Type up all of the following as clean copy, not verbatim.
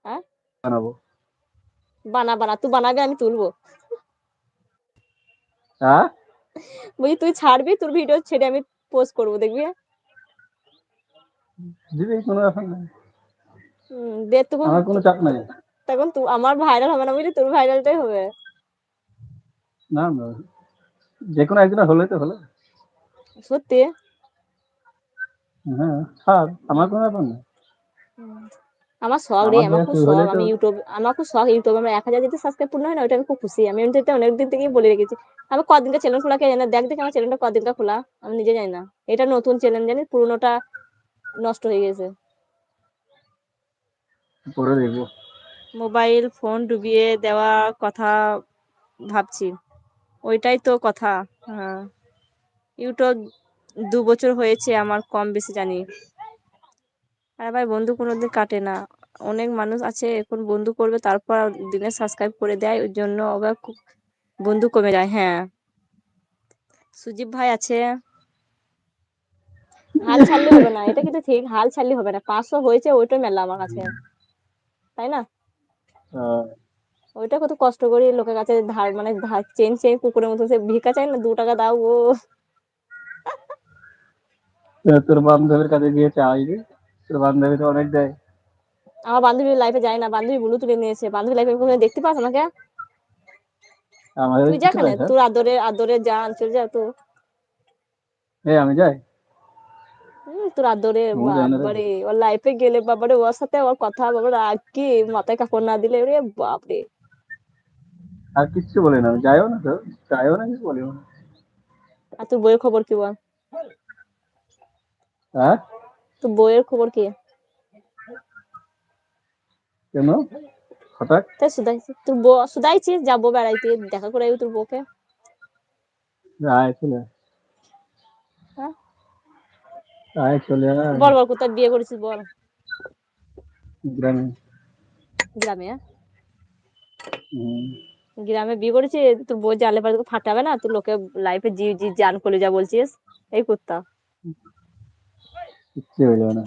হ্যাঁ বানাবো। বানা তুই বানাবি আমি তুলবো। হ্যাঁ বলি তুই ছাড়বি তোর ভিডিও ছেড়ে আমি পোস্ট করবো দেখবি। দিবি, কোনো ব্যাপার নাই, দে তখন আমার কোনো চাপ নাই। তখন তুই আমার ভাইরাল হবে না বুঝলি, তোর ভাইরালটাই হবে। না না, যে কোনো একদিন হলে তো হলো। সত্যি হ্যাঁ ছাড়, আমার কোনো ব্যাপার না। আমার শখ রে, আমার আমার জায়গা খুব তুই শখ, হলেই তো। আমি ইউটিউব, আমার খুব শখ ইউটিউব আমার 1000 যদি সাবস্ক্রাইব পূর্ণ হয় না ওটা আমি খুব খুশি। আমি এমনিতে অনেকদিন থেকেই বলে রেখেছি। আমার কদিনকার চ্যানেল খোলা কে জানে, দেখ আমার চ্যানেলটা কদিনকার খোলা আমি নিজে জানি না। এটা নতুন চ্যানেল জানি, পুরোনোটা নষ্ট হয়ে গেছে। পরে দেখবো। মোবাইল ফোন ডুবিয়ে দেওয়া কথা ভাবছি, ওইটাই তো কথা। হ্যাঁ ইউটিউব 2 বছর হয়েছে আমার, কম বেশি জানি। আরে ভাই বন্ধু কোনোদিন কাটে না, অনেক মানুষ আছে এখন বন্ধু করবে তারপর দিনে সাবস্ক্রাইব করে দেয়, ওই জন্য আবার বন্ধু কমে যায়। হ্যাঁ সুজিব ভাই আছে, হাল ছাড়লে হবে না, এটা কিন্তু ঠিক, হাল ছাড়লে হবে না। 500 হয়েছে ওইটাই মেলা আমার কাছে, তাই না? ওইটা কত কষ্ট করি লোকের কাছে ধার, মানে ধার চেন চেন কুকুরের মতো সে ভিক্ষা চাই না, 2 টাকা দাও ও। তোর বান্ধবীর কাছে গিয়ে চাইবি, তোর বান্ধবী তো অনেক দেয়। আমার বান্ধবীর লাইফে যায় না, বান্ধবী ব্লু তুলে নিয়েছে, বান্ধবী লাইফে দেখতে পাস আমাকে? আমাদের তুই কিছু যাখানে নাই স্যার। তোর আদরে আদরে জান চলে যা তো। আমি যাই। তোর আদরে ও যায় না রে। বাবারে, ওর লাইফে গেলে বাবারে ওর সাথে ওর কথা বাবারে আর কি মাথায় কাপড় না দিলে রে বাপরে। আর কিচ্ছু বলে না, যাইও না তো, যাইও না, কিছু বলিও না। আর তোর বইয়ের খবর কি বল? হ্যাঁ তোর বইয়ের খবর কি? কেন হঠাৎ? তাই শুধাইছি, তোর বউ শুধাইছিস, যাবো বেড়াইতে দেখা করে আইবো তোর বউকে। আয় চলে আয়। হ্যাঁ আয় চলে আয়। বল বল কোথায় বিয়ে করেছিস বল। গ্রামে। গ্রামে? হুম। গ্রামে বিয়ে করেছিস? তোর বউ জানলে পরে তোকে ফাটাবে না? তুই লোকে লাইফে জি জি জান করে যা বলছিস, এই কুত্তা। কিচ্ছু হইল না।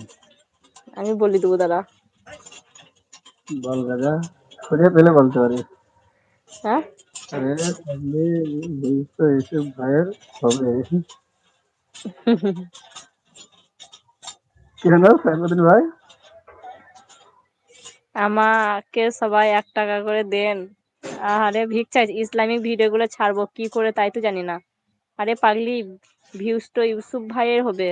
আমি বলি দেবো দাঁড়া। বল রাজা, খুঁজে পেলে বলতে পারিস। হ্যাঁ আরে থাকলে বলিস তো এইসব ভাইয়ের হবে। কেন সাইফুদ্দিন ভাই? আমাকে সবাই 1 টাকা করে দেন। আরে ভিক চাই, ইসলামিক ভিডিও গুলো ছাড়বো কি করে তাই তো জানি না। আরে পাগলি, ভিউজ তো ইউসুফ ভাইয়ের হবে।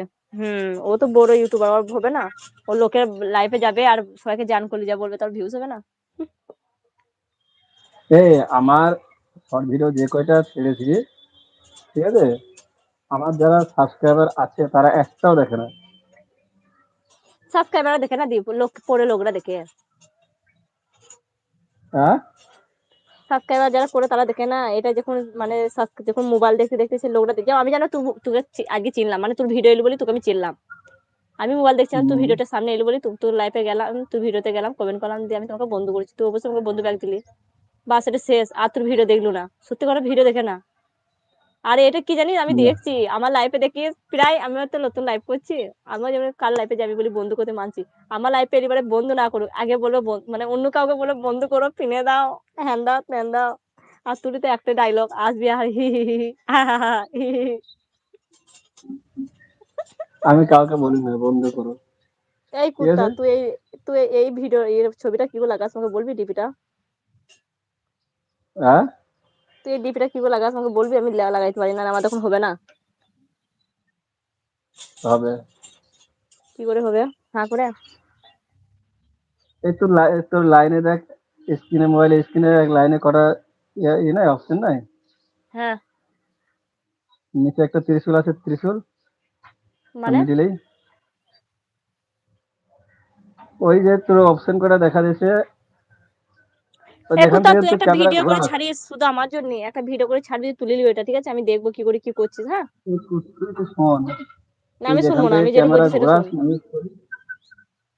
ও তো বড় ইউটিউবার, ওর হবে না? ও লোকের লাইফে যাবে আর সবাইকে জান করে যা বলবে, তার ভিউজ হবে না? এই আমার শর্ট ভিডিও যে কয়টা ছেড়েছি, ঠিক আছে, আমার যারা সাবস্ক্রাইবার আছে তারা একটাও দেখে না। সাবস্ক্রাইবার দেখে না, দি লোক পড়ে লোকরা দেখে। হ্যাঁ সাবস্ক্রাইবার যারা করে তারা দেখে না, এটা যখন মানে যখন মোবাইল দেখতে দেখতে সে লোকরা দেখে। আমি জানো তোকে আগে চিনলাম, মানে তোর ভিডিও এলো বলে তোকে আমি চিনলাম। আমি মোবাইল দেখছিলাম, তুই ভিডিওটা সামনে এলো বলে তোর লাইফে গেলাম, তুই ভিডিওতে গেলাম, কমেন্ট করলাম, দিয়ে আমি তোমাকে বন্ধু করেছি, তুই অবশ্যই আমাকে বন্ধু ব্যাগ দিলি। বাস এটা শেষ, আর তোর ভিডিও দেখলো না, সত্যি করে ভিডিও দেখে না। আরে এটা কি জানিস, আমি দেখছি আমার লাইফে দেখি প্রায়, আমি তো নতুন লাইফ করছি, আমার যেমন কার লাইফে যাবি বলি বন্ধু করতে মানছি। আমার লাইফে এবারে বন্ধু না করুক, আগে বলো মানে অন্য কাউকে বলে বন্ধু করো, পিনে দাও, হ্যান দাও ত্যান দাও। আর তুই তো একটা ডায়লগ আসবি, আর হি হি হি হি, হা হা হা হি হি হি। আমি কাউকে বলি না বন্ধ করো, এই ঠিক কুত্তা আছে। তুই এই ভিডিও এই ছবিটা কি করে লাগাস আমাকে বলবি, ডিপিটা? হ্যাঁ তুই এই ডিপিটা কি করে লাগাস আমাকে বলবি, আমি লাগাইতে পারি না, আমার তখন হবে না। হবে। কি করে হবে? হ্যাঁ করে। এই তোর লাইনে দেখ, স্ক্রিনে, মোবাইলে স্ক্রিনে এক লাইনে করা নাই, অপশন নাই। হ্যাঁ নিচে একটা ত্রিশূল আছে, ত্রিশূল মানে মিডিলেই, ওই যে তোর অপশন করে দেখা যাচ্ছে, তো এই যেখান কুত্তা, থেকে তুই তুই একটা ক্যামেরা ভিডিও করে ঘোরাস। ছাড়িস শুধু আমার জন্য, একটা ভিডিও করে ছাড়বি, তুলে নিবি এটা, ঠিক আছে? আমি দেখবো কি করে কি করছিস। হ্যাঁ তুই শোন, না তুই আমি যেখান শুনবো না, থেকে আমি যেটা ক্যামেরা বলছি সেটা ঘোরাস, শুন।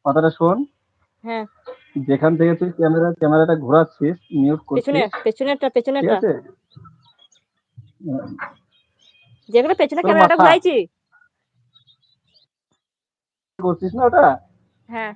কথাটা শোন। হ্যাঁ যেখান থেকে তুই ক্যামেরাটা ঘোরাচ্ছিস, মিউট পেছনে করছিস, পেছনেরটা ঠিক পেছনেরটা আছে, যেখানে পেছনে তোর ক্যামেরাটা মাথা ঘুরাইছি। করছিস না ওটা, হ্যাঁ